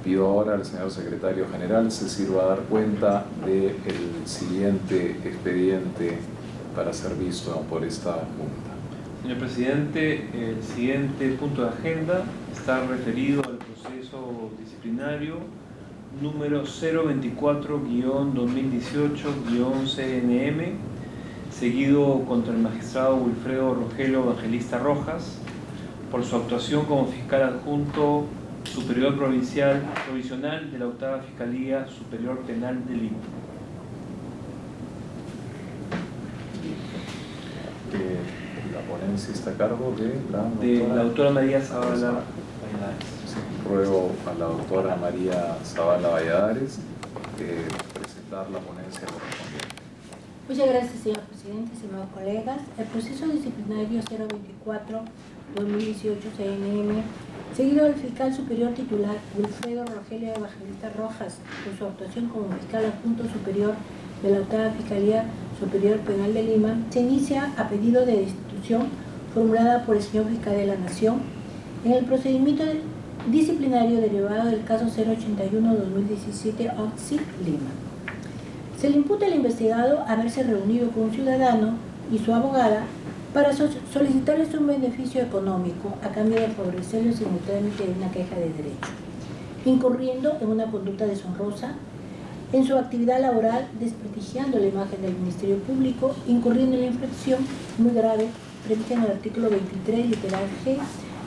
Pido ahora al señor secretario general se sirva a dar cuenta del siguiente expediente para ser visto por esta Junta. Señor presidente, el siguiente punto de agenda está referido al proceso disciplinario número 024-2018-CNM, seguido contra el magistrado Wilfredo Rogelio Evangelista Rojas por su actuación como fiscal adjunto superior provisional de la octava Fiscalía Superior Penal de Lima. La ponencia está a cargo de la doctora María Zavala Valladares. Sí, ruego a la doctora María Zavala Valladares presentar la ponencia correspondiente. Muchas gracias, señor presidente, estimados colegas. El proceso disciplinario 024-2018-CNM, seguido del fiscal superior titular Wilfredo Rogelio Evangelista Rojas por su actuación como fiscal adjunto superior de la octava Fiscalía Superior Penal de Lima, se inicia a pedido de destitución formulada por el señor fiscal de la Nación en el procedimiento disciplinario derivado del caso 081-2017 OXI Lima. Se le imputa al investigado haberse reunido con un ciudadano y su abogada para solicitarles un beneficio económico a cambio de favorecerlos en el trámite de una queja de derecho, incurriendo en una conducta deshonrosa en su actividad laboral, desprestigiando la imagen del Ministerio Público, incurriendo en la infracción muy grave prevista en el artículo 23, literal G,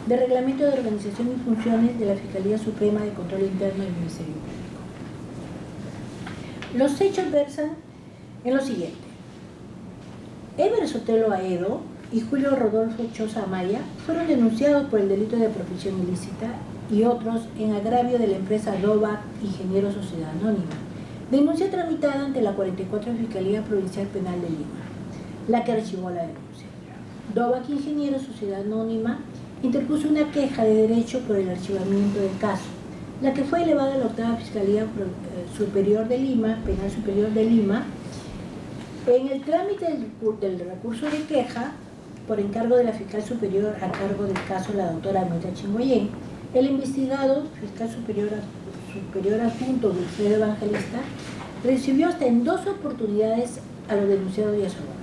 del Reglamento de Organización y Funciones de la Fiscalía Suprema de Control Interno del Ministerio Público. Los hechos versan en lo siguiente. Eber Sotelo Aedo y Julio Rodolfo Choza Amaya fueron denunciados por el delito de apropiación ilícita y otros en agravio de la empresa DOVAC Ingeniero Sociedad Anónima. Denuncia tramitada ante la 44 Fiscalía Provincial Penal de Lima, la que archivó la denuncia. DOVAC Ingeniero Sociedad Anónima interpuso una queja de derecho por el archivamiento del caso, la que fue elevada a la octava Fiscalía Superior de Lima, Penal Superior de Lima. En el trámite del recurso de queja, por encargo de la fiscal superior a cargo del caso, la doctora Mirta Chingoyen, el investigado fiscal superior adjunto Wilfredo Evangelista recibió hasta en 2 oportunidades a los denunciados y a su abogada.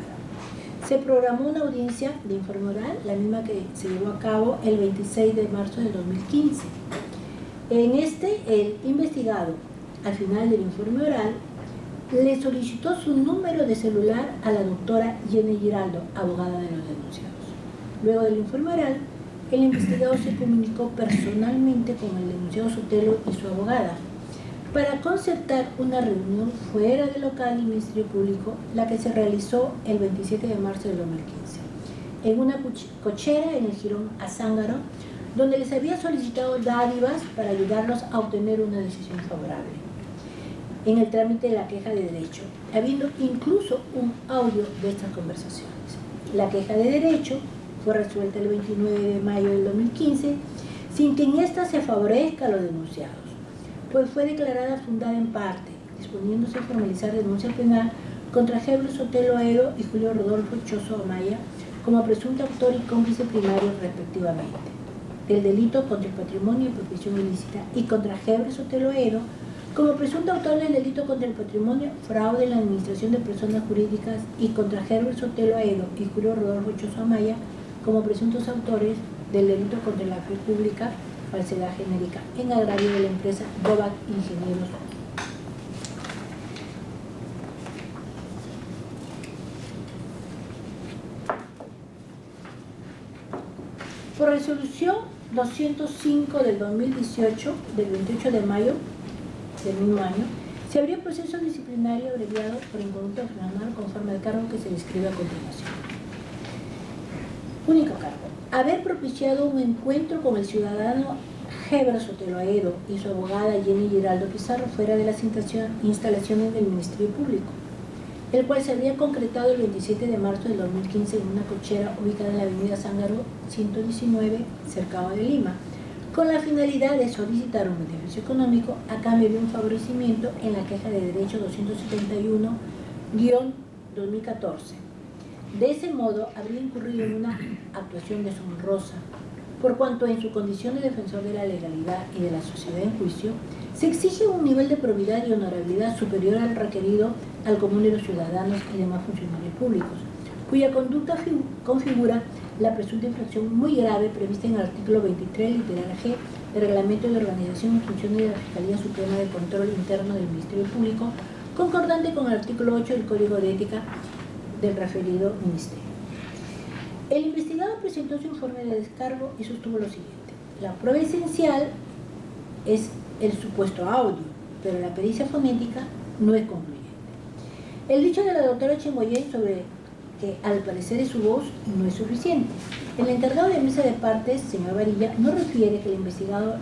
Se programó una audiencia de informe oral, la misma que se llevó a cabo el 26 de marzo de 2015. En el investigado, al final del informe oral, le solicitó su número de celular a la doctora Jenny Giraldo, abogada de los denunciados. Luego del informe oral, el investigado se comunicó personalmente con el denunciado Sotelo y su abogada para concertar una reunión fuera del local del Ministerio Público, la que se realizó el 27 de marzo de 2015, en una cochera en el Jirón Azángaro, donde les había solicitado dádivas para ayudarlos a obtener una decisión favorable en el trámite de la queja de derecho, habiendo incluso un audio de estas conversaciones. La queja de derecho fue resuelta el 29 de mayo del 2015, sin que en esta se favorezca a los denunciados, pues fue declarada fundada en parte, disponiéndose a formalizar denuncia penal contra Heber Sotelo Aedo y Julio Rodolfo Choza Amaya como presunto autor y cómplice primario respectivamente del delito contra el patrimonio y apropiación ilícita, y contra Heber Sotelo Aedo como presunto autor del delito contra el patrimonio, fraude en la administración de personas jurídicas, y contra Heber Sotelo Aedo y Julio Rodolfo Choza Amaya como presuntos autores del delito contra la fe pública, falsedad genérica, en agravio de la empresa DOVAC Ingenieros. Por resolución 205 del 2018, del 28 de mayo del mismo año, se abrió proceso disciplinario abreviado por inconducta penal conforme al cargo que se describe a continuación. Único cargo: haber propiciado un encuentro con el ciudadano Heber Sotelo Aedo y su abogada Jenny Giraldo Pizarro fuera de las instalaciones del Ministerio Público, el cual se habría concretado el 27 de marzo del 2015 en una cochera ubicada en la avenida Zángaro 119, cercado de Lima, con la finalidad de solicitar un beneficio económico a cambio de un favorecimiento en la queja de derecho 271-2014. De ese modo, habría incurrido en una actuación deshonrosa, por cuanto en su condición de defensor de la legalidad y de la sociedad en juicio, Se exige un nivel de probidad y honorabilidad superior al requerido al común de los ciudadanos y demás funcionarios públicos, cuya conducta configura la presunta infracción muy grave prevista en el artículo 23, literal G, del Reglamento de Organización y Funciones de la Fiscalía Suprema de Control Interno del Ministerio Público, concordante con el artículo 8 del Código de Ética del referido ministerio. El investigado presentó su informe de descargo y sostuvo lo siguiente: la prueba esencial es el supuesto audio, pero la pericia fonética no es concluyente. El dicho de la doctora Chingoyen sobre que al parecer es su voz no es suficiente. El encargado de mesa de partes, señor Varilla, no refiere que el investigado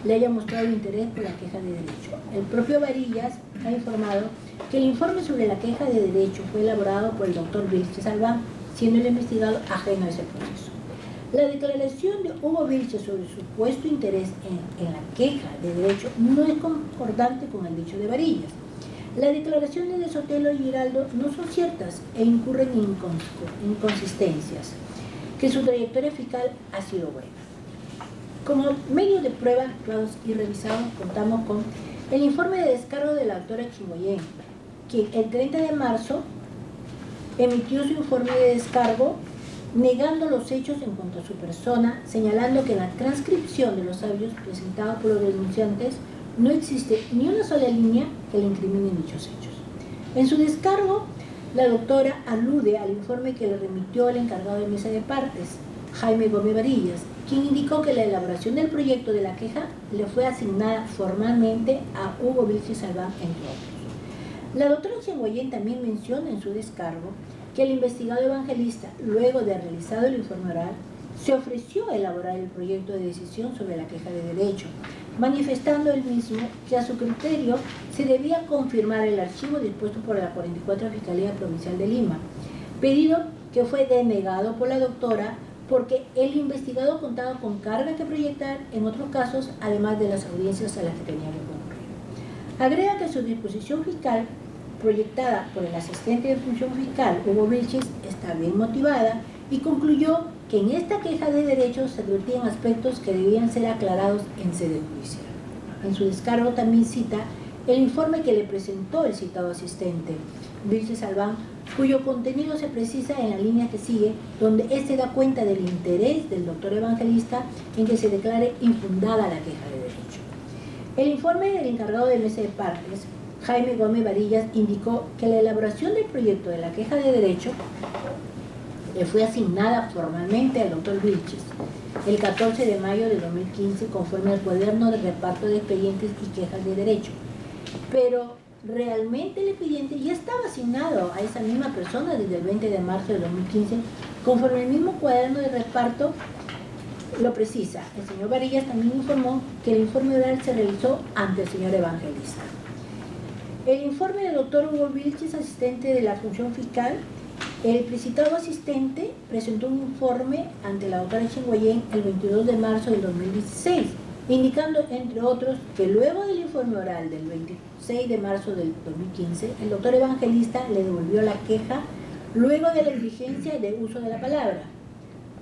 le haya mostrado interés por la queja de derecho. El propio Varillas ha informado que el informe sobre la queja de derecho fue elaborado por el doctor Vilches Albán, siendo el investigado ajeno a ese proceso. La declaración de Hugo Vilches sobre su supuesto interés en la queja de derecho no es concordante con el dicho de Varillas. Las declaraciones de Sotelo y Giraldo no son ciertas e incurren en inconsistencias, que su trayectoria fiscal ha sido buena. Como medio de prueba actuados y revisados, contamos con el informe de descargo de la doctora Chingoyen, quien el 30 de marzo emitió su informe de descargo negando los hechos en cuanto a su persona, señalando que en la transcripción de los audios presentados por los denunciantes no existe ni una sola línea que le incrimine dichos hechos. En su descargo, la doctora alude al informe que le remitió el encargado de mesa de partes, Jaime Gómez Varillas, quien indicó que la elaboración del proyecto de la queja le fue asignada formalmente a Hugo Vilches Albán, entre otros. La doctora Chingoyen también menciona en su descargo que el investigado evangelista, luego de realizado el informe oral, se ofreció a elaborar el proyecto de decisión sobre la queja de derecho, manifestando él mismo que a su criterio se debía confirmar el archivo dispuesto por la 44 Fiscalía Provincial de Lima, pedido que fue denegado por la doctora porque el investigado contaba con carga que proyectar en otros casos, además de las audiencias a las que tenía que concurrir. Agrega que su disposición fiscal, proyectada por el asistente de función fiscal, Hugo Vilches, está bien motivada y concluyó que en esta queja de derechos se advertían aspectos que debían ser aclarados en sede judicial. En su descargo también cita el informe que le presentó el citado asistente, Vilches Albán, cuyo contenido se precisa en la línea que sigue, donde éste da cuenta del interés del doctor evangelista en que se declare infundada la queja de derecho. El informe del encargado de mesa de partes, Jaime Gómez Varillas, indicó que la elaboración del proyecto de la queja de derecho le fue asignada formalmente al doctor Vilches el 14 de mayo de 2015 conforme al cuaderno de reparto de expedientes y quejas de derecho. Pero realmente el expediente ya estaba asignado a esa misma persona desde el 20 de marzo de 2015 conforme el mismo cuaderno de reparto lo precisa. El señor Varillas también informó que el informe oral se realizó ante el señor evangelista. El informe del doctor Hugo Vilches, asistente de la función fiscal, el precitado asistente presentó un informe ante la doctora Chingoyen el 22 de marzo del 2016, indicando, entre otros, que luego del informe oral del 26 de marzo del 2015, el doctor evangelista le devolvió la queja luego de la diligencia de uso de la palabra,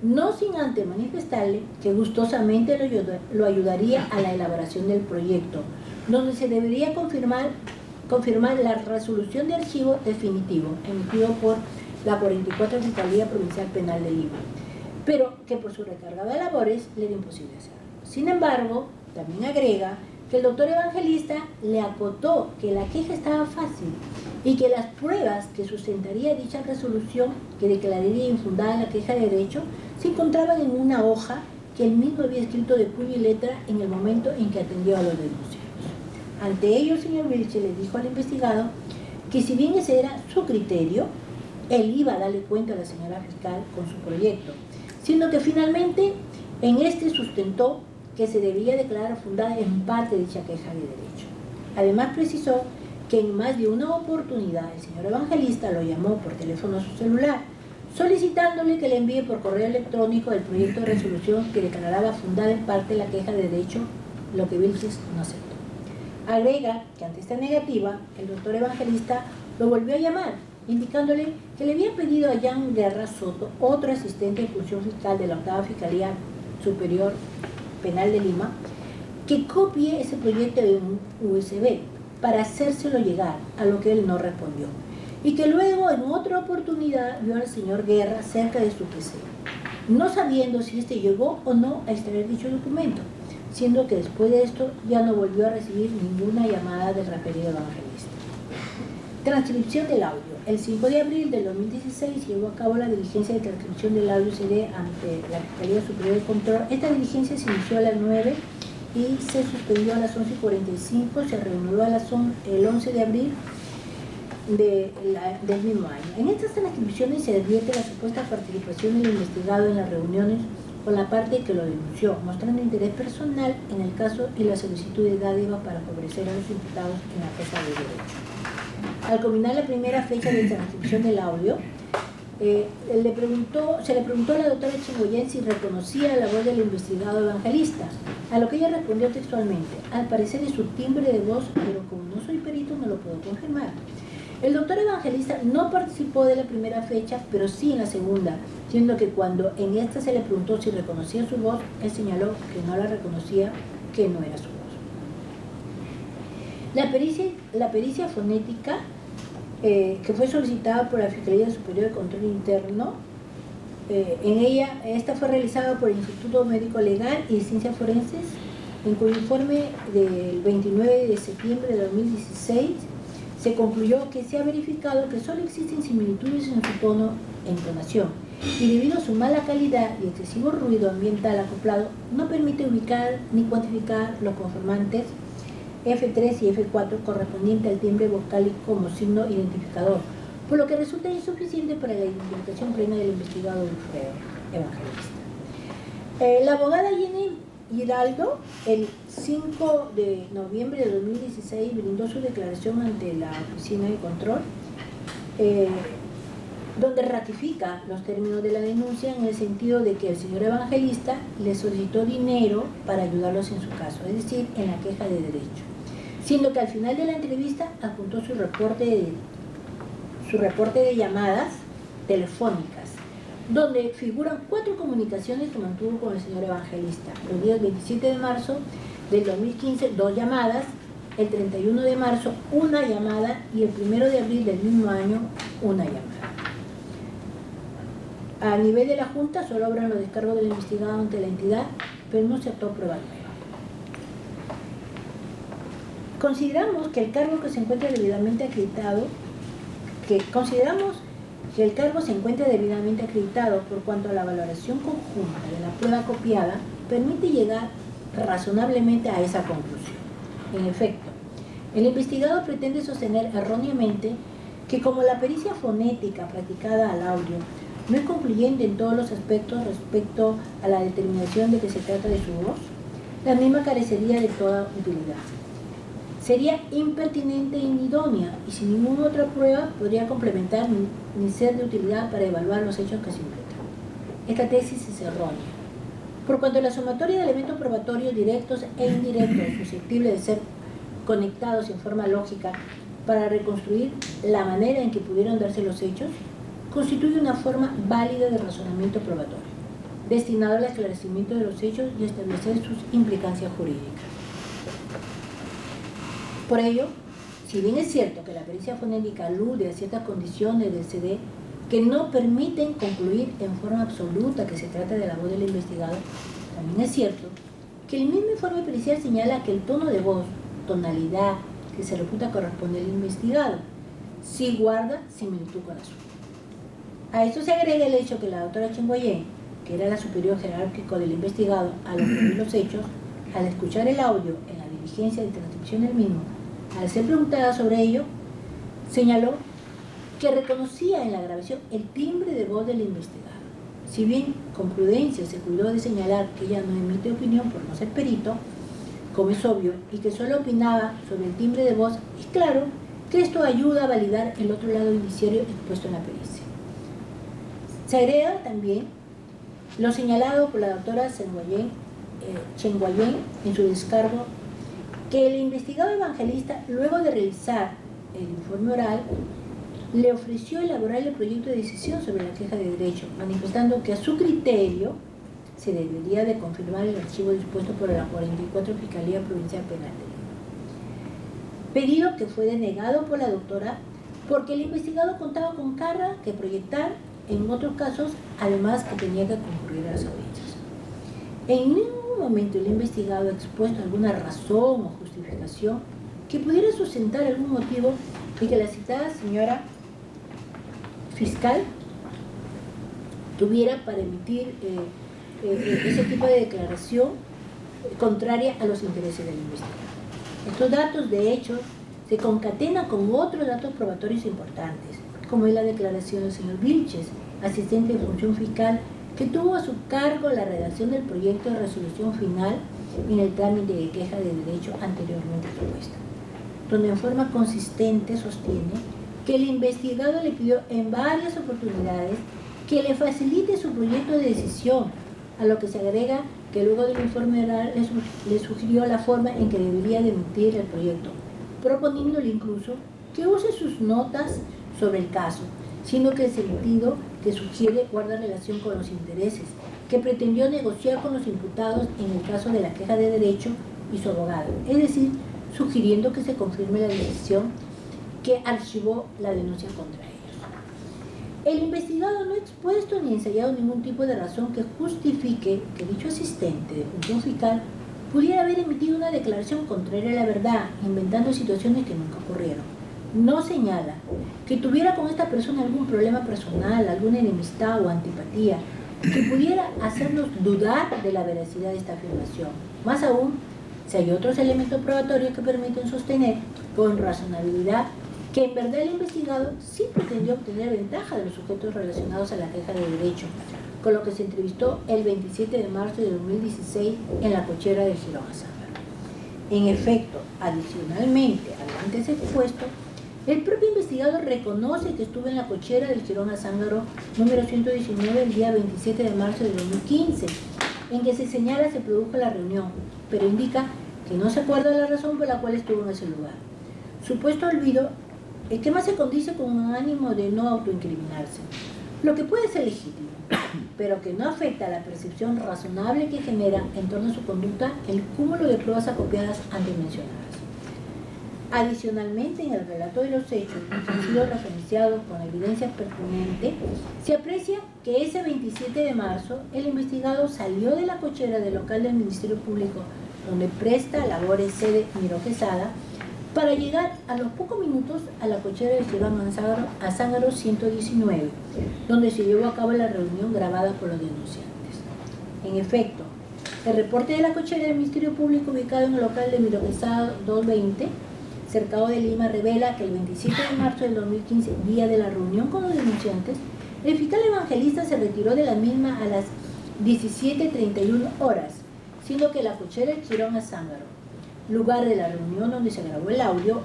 no sin antes manifestarle que gustosamente lo ayudaría a la elaboración del proyecto, donde se debería confirmar la resolución de archivo definitivo emitido por la 44 Fiscalía Provincial Penal de Lima, pero que por su recarga de labores le era imposible hacerlo. Sin embargo, también agrega que el doctor evangelista le acotó que la queja estaba fácil y que las pruebas que sustentaría dicha resolución que declararía infundada la queja de derecho se encontraban en una hoja que él mismo había escrito de puño y letra en el momento en que atendió a los denunciados. Ante ello, el señor Vilches le dijo al investigado que si bien ese era su criterio, él iba a darle cuenta a la señora fiscal con su proyecto, siendo que finalmente en este sustentó que se debía declarar fundada en parte dicha queja de derecho. Además precisó que en más de una oportunidad el señor evangelista lo llamó por teléfono a su celular, solicitándole que le envíe por correo electrónico el proyecto de resolución que declaraba fundada en parte la queja de derecho, lo que Vilches no aceptó. Agrega que ante esta negativa, el doctor evangelista lo volvió a llamar, indicándole que le había pedido a Jan Guerra Soto, otro asistente de función fiscal de la 8ª Fiscalía Superior Penal de Lima, que copie ese proyecto de un USB para hacérselo llegar, a lo que él no respondió, y que luego en otra oportunidad vio al señor Guerra cerca de su PC, no sabiendo si éste llegó o no a extraer dicho documento, siendo que después de esto ya no volvió a recibir ninguna llamada del referido evangelista. Transcripción del audio. El 5 de abril del 2016 llevó a cabo la diligencia de transcripción del audio CD ante la Fiscalía Superior de Control. Esta diligencia se inició a las 9 y se suspendió a las 11:45, se reanudó el 11 de abril del mismo año. En estas transcripciones se advierte la supuesta participación del investigado en las reuniones con la parte que lo denunció, mostrando interés personal en el caso y la solicitud de dádiva para favorecer a los imputados en la cosa de derecho. Al culminar la primera fecha de transcripción del audio, se le preguntó a la doctora Chingoyen si reconocía la voz del investigado evangelista, a lo que ella respondió textualmente: al parecer es su timbre de voz, pero como no soy perito no lo puedo confirmar. El doctor evangelista no participó de la primera fecha, pero sí en la segunda, siendo que cuando en esta se le preguntó si reconocía su voz, él señaló que no la reconocía, que no era su voz. La pericia fonética que fue solicitada por la Fiscalía Superior de Control Interno, en ella, esta fue realizada por el Instituto Médico Legal y de Ciencias Forenses, en cuyo informe del 29 de septiembre de 2016 se concluyó que se ha verificado que solo existen similitudes en su tono e entonación, y debido a su mala calidad y excesivo ruido ambiental acoplado, no permite ubicar ni cuantificar los conformantes F3 y F4 correspondiente al timbre vocálico como signo identificador, por lo que resulta insuficiente para la identificación plena del investigado Wilfredo evangelista. La abogada Jenny Giraldo, el 5 de noviembre de 2016, brindó su declaración ante la Oficina de Control, donde ratifica los términos de la denuncia en el sentido de que el señor evangelista le solicitó dinero para ayudarlos en su caso, es decir, en la queja de derecho, siendo que al final de la entrevista adjuntó su reporte de llamadas telefónicas, donde figuran 4 comunicaciones que mantuvo con el señor evangelista. Los días 27 de marzo del 2015, 2 llamadas, el 31 de marzo, 1 llamada, y el 1 de abril del mismo año, 1 llamada. A nivel de la Junta solo obran los descargos del investigado ante la entidad, pero no se optó prueba nueva. Consideramos que el cargo se encuentra debidamente acreditado por cuanto a la valoración conjunta de la prueba copiada permite llegar razonablemente a esa conclusión. En efecto, el investigado pretende sostener erróneamente que como la pericia fonética practicada al audio no es concluyente en todos los aspectos respecto a la determinación de que se trata de su voz, la misma carecería de toda utilidad. Sería impertinente e inidónea, y sin ninguna otra prueba podría complementar ni ser de utilidad para evaluar los hechos que se imputan. Esta tesis es errónea, por cuanto la sumatoria de elementos probatorios directos e indirectos susceptibles de ser conectados en forma lógica para reconstruir la manera en que pudieron darse los hechos, constituye una forma válida de razonamiento probatorio, destinado al esclarecimiento de los hechos y a establecer sus implicancias jurídicas. Por ello, si bien es cierto que la pericia fonética alude a ciertas condiciones del CD que no permiten concluir en forma absoluta que se trata de la voz del investigado, también es cierto que el mismo informe pericial señala que el tono de voz, tonalidad que se reputa corresponde al investigado, sí guarda similitud con la suya. A esto se agrega el hecho que la doctora Chingoyen, que era la superior jerárquico del investigado al ocurrir los hechos, al escuchar el audio en la diligencia de transcripción del mismo, al ser preguntada sobre ello, señaló que reconocía en la grabación el timbre de voz del investigado. Si bien con prudencia se cuidó de señalar que ella no emite opinión por no ser perito, como es obvio, y que solo opinaba sobre el timbre de voz, es claro que esto ayuda a validar el otro lado indiciario expuesto en la pericia. Se agrega también lo señalado por la doctora Chingoyen en su descargo, que el investigado evangelista, luego de realizar el informe oral, le ofreció elaborar el proyecto de decisión sobre la queja de derecho, manifestando que a su criterio se debería de confirmar el archivo dispuesto por la 44 Fiscalía Provincial Penal de Lima. Pedido que fue denegado por la doctora porque el investigado contaba con carga que proyectar en otros casos, además que tenía que concurrir a las audiencias. En ningún momento el investigado ha expuesto alguna razón o justificación que pudiera sustentar algún motivo de que la citada señora fiscal tuviera para emitir ese tipo de declaración contraria a los intereses del investigado. Estos datos, de hecho, se concatenan con otros datos probatorios importantes, como es la declaración del señor Vilches, asistente de función fiscal, que tuvo a su cargo la redacción del proyecto de resolución final en el trámite de queja de derecho anteriormente expuesta, donde en forma consistente sostiene que el investigado le pidió en varias oportunidades que le facilite su proyecto de decisión, a lo que se agrega que luego del informe oral le sugirió la forma en que debería de emitir el proyecto, proponiéndole incluso que use sus notas sobre el caso, sino que el sentido que sugiere guarda relación con los intereses, que pretendió negociar con los imputados en el caso de la queja de derecho y su abogado, es decir, sugiriendo que se confirme la decisión que archivó la denuncia contra ellos. El investigado no ha expuesto ni ensayado ningún tipo de razón que justifique que dicho asistente de función fiscal pudiera haber emitido una declaración contraria a la verdad, inventando situaciones que nunca ocurrieron. No señala que tuviera con esta persona algún problema personal, alguna enemistad o antipatía que pudiera hacernos dudar de la veracidad de esta afirmación. Más aún, si hay otros elementos probatorios que permiten sostener con razonabilidad que en verdad el investigado sí pretendió obtener ventaja de los sujetos relacionados a la queja de derecho, con lo que se entrevistó el 27 de marzo de 2016 en la cochera del Girón Azángaro. En efecto, adicionalmente al antes expuesto, el propio investigado reconoce que estuvo en la cochera del Girón Azángaro número 119 el día 27 de marzo de 2015, en que se señala se produjo la reunión, pero indica que no se acuerda la razón por la cual estuvo en ese lugar. Supuesto olvido, el que más se condice con un ánimo de no autoincriminarse, lo que puede ser legítimo, pero que no afecta a la percepción razonable que genera en torno a su conducta el cúmulo de pruebas acopiadas antes mencionadas. Adicionalmente, en el relato de los hechos, que han sido referenciados con evidencia pertinente, se aprecia que ese 27 de marzo el investigado salió de la cochera del local del Ministerio Público, donde presta labores sede Miró Quesada, para llegar a los pocos minutos a la cochera del Girón Azángaro 119, donde se llevó a cabo la reunión grabada por los denunciantes. En efecto, el reporte de la cochera del Ministerio Público ubicado en el local de Miró Quesada 220, cercado de Lima, revela que el 27 de marzo del 2015, día de la reunión con los denunciantes, el fiscal evangelista se retiró de la misma a las 17:31 horas, siendo que la cochera del Girón Azángaro, lugar de la reunión donde se grabó el audio,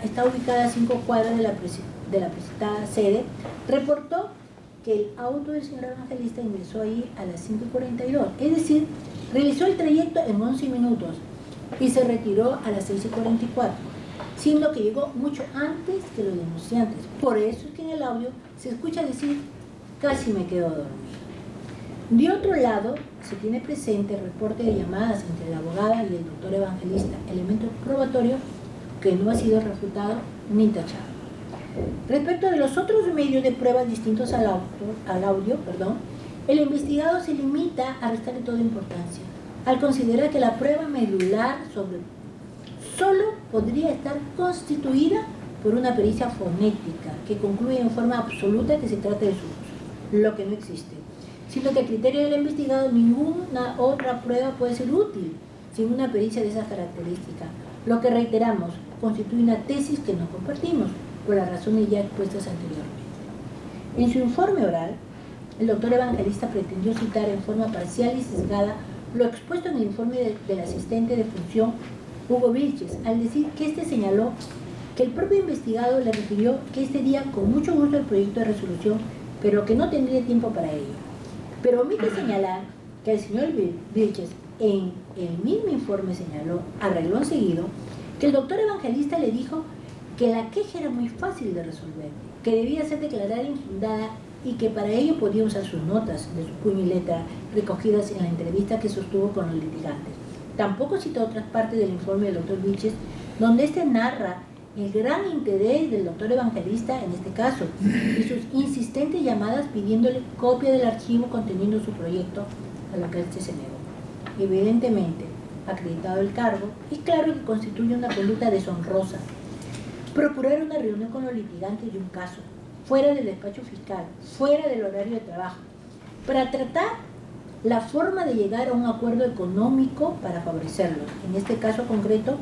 está ubicada a 5 cuadras de la presentada sede, reportó que el auto del señor evangelista ingresó ahí a las 5:42, es decir, realizó el trayecto en 11 minutos y se retiró a las 6:44, siendo que llegó mucho antes que los denunciantes. Por eso es que en el audio se escucha decir, casi me quedo dormido. De otro lado, se tiene presente el reporte de llamadas entre la abogada y el doctor evangelista, elemento probatorio que no ha sido refutado ni tachado. Respecto de los otros medios de pruebas distintos al audio, el investigado se limita a restarle toda importancia, al considerar que la prueba medular solo podría estar constituida por una pericia fonética que concluye en forma absoluta que se trata de su uso, lo que no existe, sino que a criterio del investigado ninguna otra prueba puede ser útil sin una pericia de esas características, lo que reiteramos constituye una tesis que no compartimos por las razones ya expuestas anteriormente. En su informe oral, el doctor evangelista pretendió citar en forma parcial y sesgada lo expuesto en el informe del asistente de función Hugo Vilches, al decir que este señaló que el propio investigado le refirió que este día con mucho gusto el proyecto de resolución, pero que no tendría tiempo para ello. Pero omite señalar que el señor Vilches en el mismo informe señaló, a renglón seguido, que el doctor evangelista le dijo que la queja era muy fácil de resolver, que debía ser declarada infundada y que para ello podía usar sus notas de su puño y letra recogidas en la entrevista que sostuvo con los litigantes. Tampoco cita otras partes del informe del doctor Vilches, donde éste narra el gran interés del doctor Evangelista en este caso y sus insistentes llamadas pidiéndole copia del archivo conteniendo su proyecto, a lo que éste se negó. Evidentemente, acreditado el cargo, es claro que constituye una conducta deshonrosa. Procurar una reunión con los litigantes de un caso, fuera del despacho fiscal, fuera del horario de trabajo, para tratar la forma de llegar a un acuerdo económico para favorecerlos. En este caso concreto,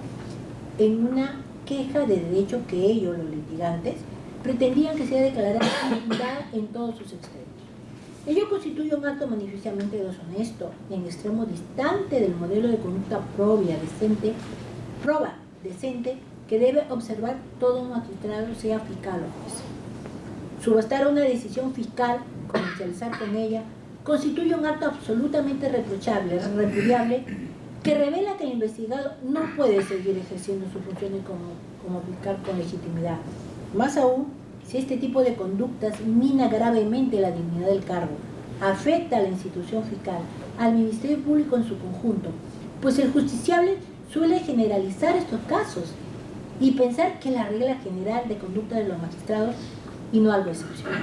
en una queja de derecho que ellos, los litigantes, pretendían que sea declarada impunidad en todos sus extremos. Ello constituye un acto manifiestamente deshonesto, en extremo distante del modelo de conducta proba decente que debe observar todo magistrado, sea fiscal o juez. Subastar una decisión fiscal, comercializar con ella, constituye un acto absolutamente reprochable, repudiable, que revela que el investigado no puede seguir ejerciendo sus funciones como fiscal con legitimidad. Más aún, si este tipo de conductas mina gravemente la dignidad del cargo, afecta a la institución fiscal, al Ministerio Público en su conjunto, pues el justiciable suele generalizar estos casos y pensar que es la regla general de conducta de los magistrados y no algo excepcional.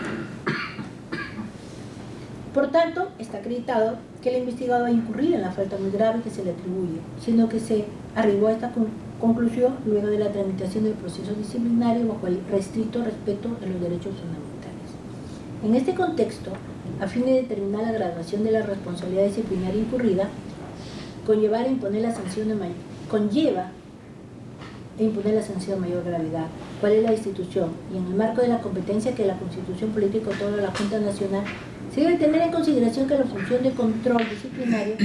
Por tanto, está acreditado que el investigado ha incurrido en la falta muy grave que se le atribuye, siendo que se arribó a esta conclusión luego de la tramitación del proceso disciplinario bajo el restricto respeto de los derechos fundamentales. En este contexto, a fin de determinar la graduación de la responsabilidad disciplinaria incurrida, conlleva a imponer la sanción de mayor gravedad, cuál es la institución, y en el marco de la competencia que la Constitución Política otorga a la Junta Nacional, se debe tener en consideración que la función de control disciplinario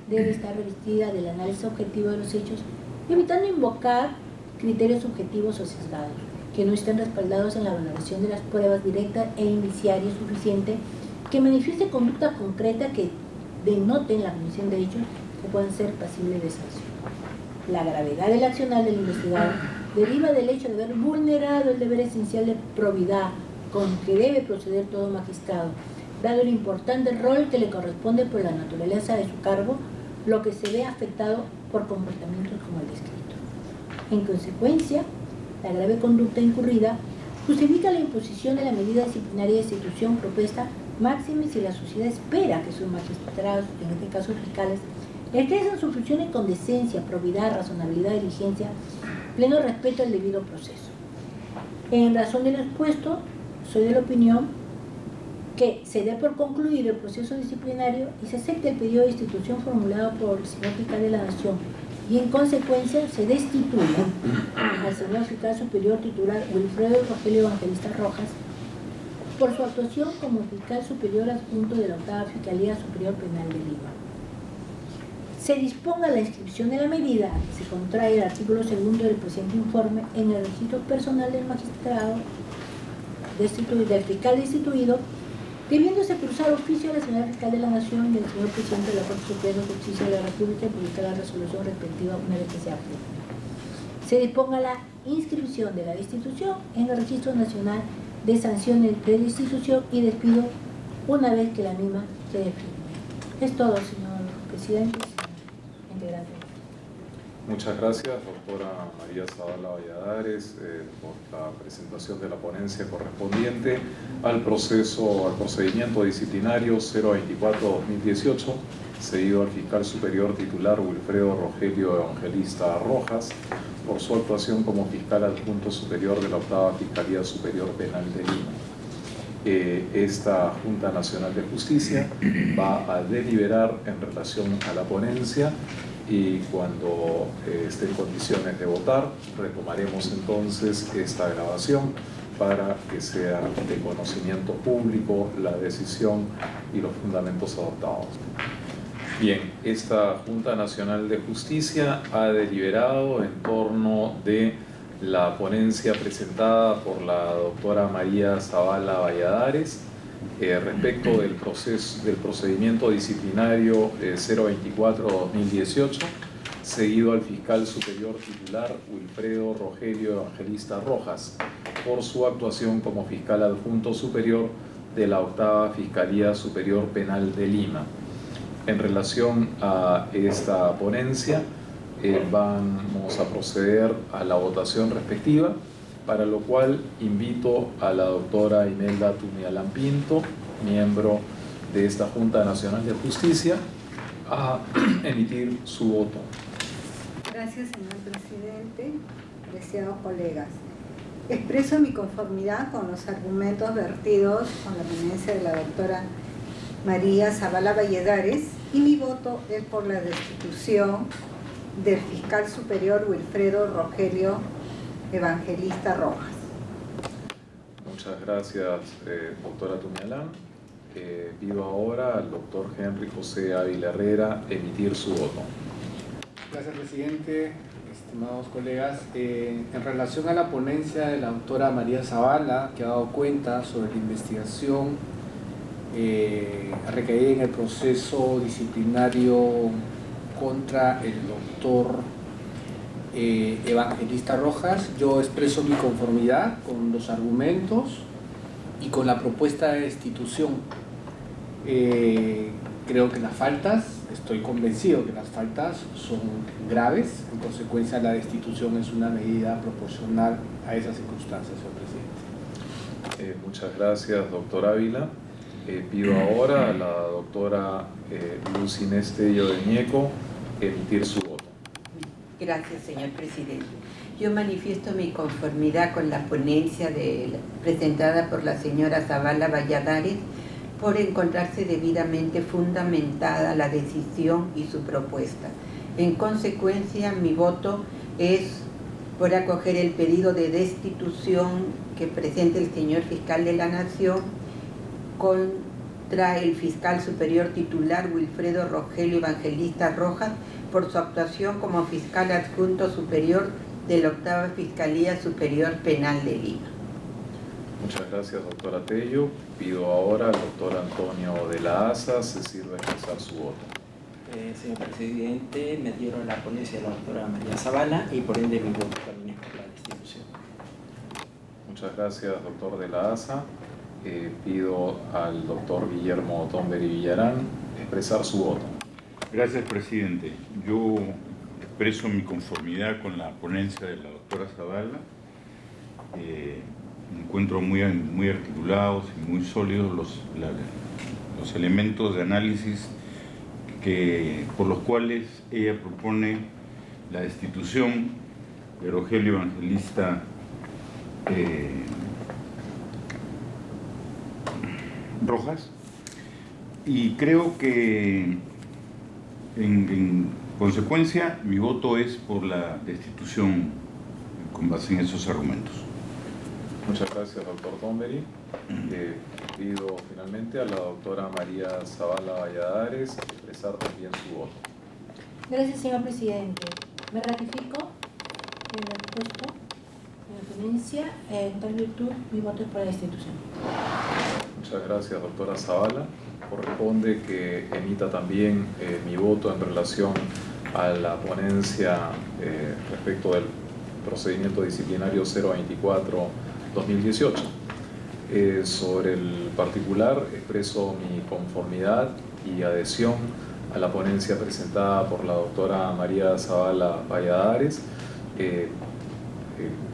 debe estar revestida del análisis objetivo de los hechos, evitando invocar criterios subjetivos o sesgados, que no estén respaldados en la valoración de las pruebas directas e indiciarias suficientes, que manifieste conducta concreta que denoten la comisión de hechos que puedan ser pasibles de sanción. La gravedad del accionar del investigado deriva del hecho de haber vulnerado el deber esencial de probidad con que debe proceder todo magistrado, dado el importante rol que le corresponde por la naturaleza de su cargo, lo que se ve afectado por comportamientos como el descrito. En consecuencia, la grave conducta incurrida justifica la imposición de la medida disciplinaria de institución propuesta, máxime si la sociedad espera que sus magistrados, en este caso fiscales, ejerzan sus funciones con decencia, probidad, razonabilidad, diligencia, pleno respeto al debido proceso. En razón de lo expuesto, soy de la opinión que se dé por concluido el proceso disciplinario y se acepte el pedido de institución formulado por el señor fiscal de la Nación y en consecuencia se destituya al señor fiscal superior titular Wilfredo Rogelio Evangelista Rojas por su actuación como fiscal superior adjunto de la octava Fiscalía Superior Penal de Lima. Se disponga la inscripción de la medida que se contrae el artículo 2 del presente informe en el registro personal del magistrado del fiscal destituido, debiéndose cruzar oficio a la señora fiscal de la Nación y al señor presidente de la Corte Suprema de Justicia de la República y publicar la resolución respectiva una vez que sea firme. Se disponga la inscripción de la destitución en el Registro Nacional de Sanciones de Destitución y Despido una vez que la misma quede firme. Es todo, señor presidente, señor integrante. Muchas gracias, doctora María Zavala Valladares, por la presentación de la ponencia correspondiente al procedimiento disciplinario 024-2018, seguido al fiscal superior titular Wilfredo Rogelio Evangelista Rojas, por su actuación como fiscal adjunto superior de la octava Fiscalía Superior Penal de Lima. Esta Junta Nacional de Justicia va a deliberar en relación a la ponencia y cuando esté en condiciones de votar, retomaremos entonces esta grabación para que sea de conocimiento público la decisión y los fundamentos adoptados. Bien, esta Junta Nacional de Justicia ha deliberado en torno de la ponencia presentada por la doctora María Zavala Valladares respecto del procedimiento disciplinario 024-2018, seguido al fiscal superior titular Wilfredo Rogelio Evangelista Rojas, por su actuación como fiscal adjunto superior de la Octava Fiscalía Superior Penal de Lima. En relación a esta ponencia, vamos a proceder a la votación respectiva, para lo cual invito a la doctora Imelda Tumialán Pinto, miembro de esta Junta Nacional de Justicia, a emitir su voto. Gracias, señor presidente. Apreciados colegas, expreso mi conformidad con los argumentos vertidos con la ponencia de la doctora María Zavala Valladares y mi voto es por la destitución del fiscal superior Wilfredo Rogelio Evangelista Rojas. Muchas gracias, doctora Tumialán. Pido ahora al doctor Henry José Ávila Herrera emitir su voto. Gracias, presidente. Estimados colegas, en relación a la ponencia de la doctora María Zavala, que ha dado cuenta sobre la investigación recaída en el proceso disciplinario contra el doctor Evangelista Rojas, yo expreso mi conformidad con los argumentos y con la propuesta de destitución. Creo que las faltas, estoy convencido que las faltas son graves, en consecuencia la destitución es una medida proporcional a esas circunstancias, señor presidente. Muchas gracias, doctor Ávila. Pido ahora a la doctora Luz Inés Tello de Ñeco emitir su voto. Gracias, señor presidente. Yo manifiesto mi conformidad con la ponencia presentada por la señora Zavala Valladares por encontrarse debidamente fundamentada la decisión y su propuesta. En consecuencia, mi voto es por acoger el pedido de destitución que presenta el señor fiscal de la Nación contra el fiscal superior titular Wilfredo Rogelio Evangelista Rojas por su actuación como fiscal adjunto superior de la Octava Fiscalía Superior Penal de Lima. Muchas gracias, doctora Tello. Pido ahora al doctor Antonio de la Asa se sirva a expresar su voto. Señor presidente, me dieron la ponencia de la doctora María Zavala y por ende mi voto también es por la destitución. Muchas gracias, doctor de la Asa. Pido al doctor Guillermo Tomberi Villarán expresar su voto. Gracias, presidente. Yo expreso mi conformidad con la ponencia de la doctora Zavala. Encuentro muy articulados y muy sólidos los elementos de análisis por los cuales ella propone la destitución de Rogelio Evangelista Rojas, y creo que en consecuencia mi voto es por la destitución con base en esos argumentos. Muchas gracias, doctor Tomberi. Pido finalmente a la doctora María Zavala Valladares expresar también su voto. Gracias, señor presidente. Me ratifico en el puesto en la ponencia. En tal virtud, mi voto es por la destitución. Muchas gracias, doctora Zavala. Corresponde que emita también mi voto en relación a la ponencia respecto del procedimiento disciplinario 024-2018. Sobre el particular, expreso mi conformidad y adhesión a la ponencia presentada por la doctora María Zavala Valladares.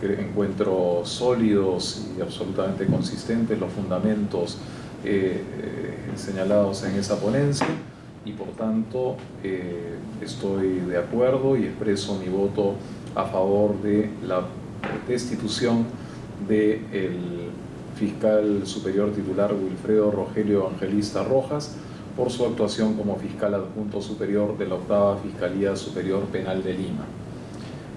Encuentro sólidos y absolutamente consistentes los fundamentos señalados en esa ponencia y por tanto estoy de acuerdo y expreso mi voto a favor de la destitución del fiscal superior titular Wilfredo Rogelio Evangelista Rojas por su actuación como fiscal adjunto superior de la Octava Fiscalía Superior Penal de Lima.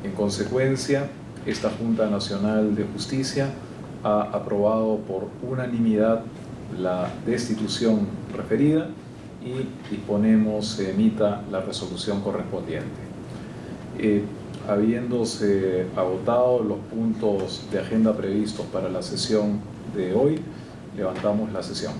En consecuencia, esta Junta Nacional de Justicia ha aprobado por unanimidad la destitución referida y disponemos se emita la resolución correspondiente. Habiéndose agotado los puntos de agenda previstos para la sesión de hoy, levantamos la sesión.